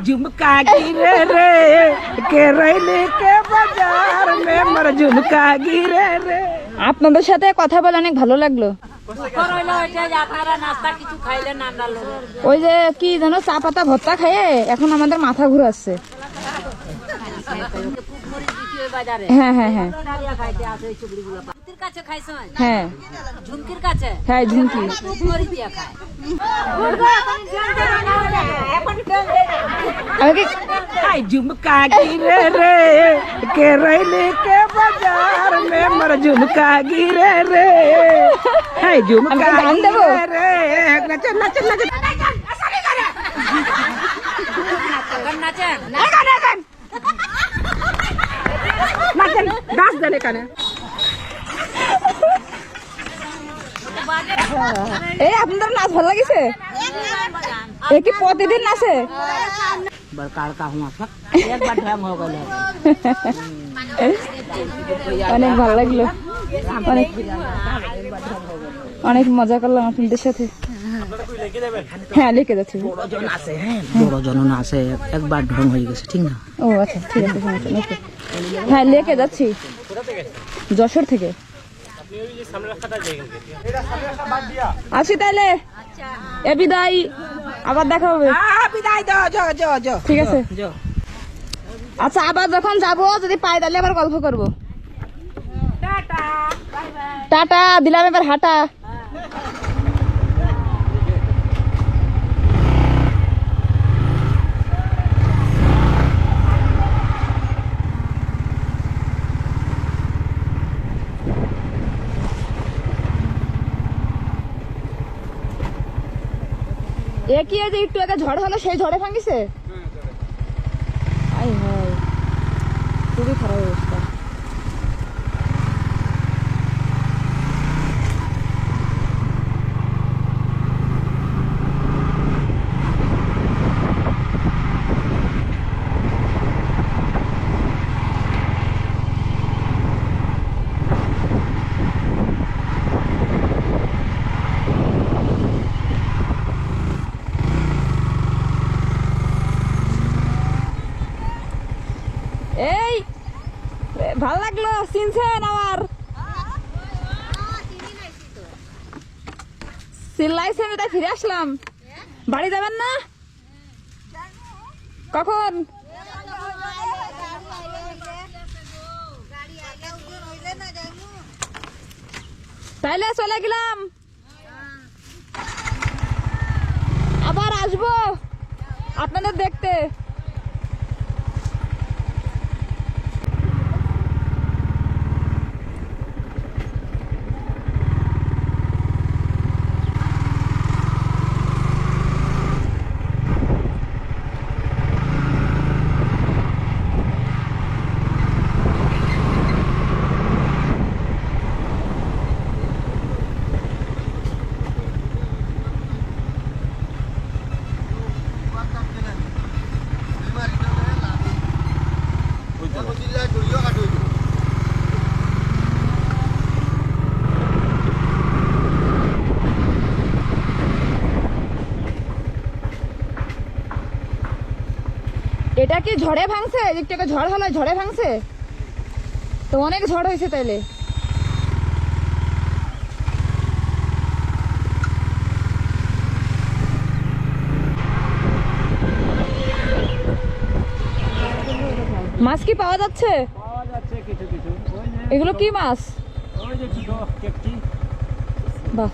झुमका गिरे रे के रैली के बाजार में मर झुमका गिरे रे। আপনাদের সাথে কথা বলে অনেক ভালো লাগলো। ওই যে কি জানো চা পাতা ভর্তা খাইয়ে এখন আমাদের মাথা ঘুরাচ্ছে। হ্যাঁ হ্যাঁ হ্যাঁ হ্যাঁ হ্যাঁ ঝুমকি झुमका गिरे रे के रैली के बाजार में मर झुमका गिरे रे। झुमका गिरे रे नचन नचन नचन नाचन डांस देने का ना। এই আপনাদের নাচ ভালো লাগিছে? এ কি প্রতিদিন নাচে? অনেক ভালো লাগলো, অনেক অনেক মজা করলাম আপনাদের সাথে। হ্যাঁ লিখে যাচ্ছি। বড় জন আছে একবার ঢং হয়ে গেছে ঠিক না? ও আচ্ছা ঠিক আছে হ্যাঁ লিখে যাচ্ছি। যশোর থেকে আসি তাহলে এ বিদায়, আবার দেখা হবে। ঠিক আছে আচ্ছা আবার যখন যাবো যদি পাই তাহলে আবার গল্প করবো। টাটা দিলাম এবার হাঁটা। এ কি যে একটু আগে ঝড় হলো সেই ঝড়ে ভাঙিছে? আই হাই খুবই খারাপ অবস্থা। এই ভালো লাগলো, চিনছেন আমার? চিল্লাইছেন এটা ফিরে আসলাম। বাড়ি যাবেন না? কখন? তাইলে চলে গেলাম, আবার আসবো আপনাদের দেখতে। এটা কি ঝড়ে ভাঙছে? একটু ঝড় হলো ঝড়ে ভাঙছে তো, অনেক ঝড় হয়েছে তাইলে। মাছ কি পাওয়া যাচ্ছে? এগুলো কি মাছ? বাহ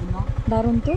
দারুণ তো।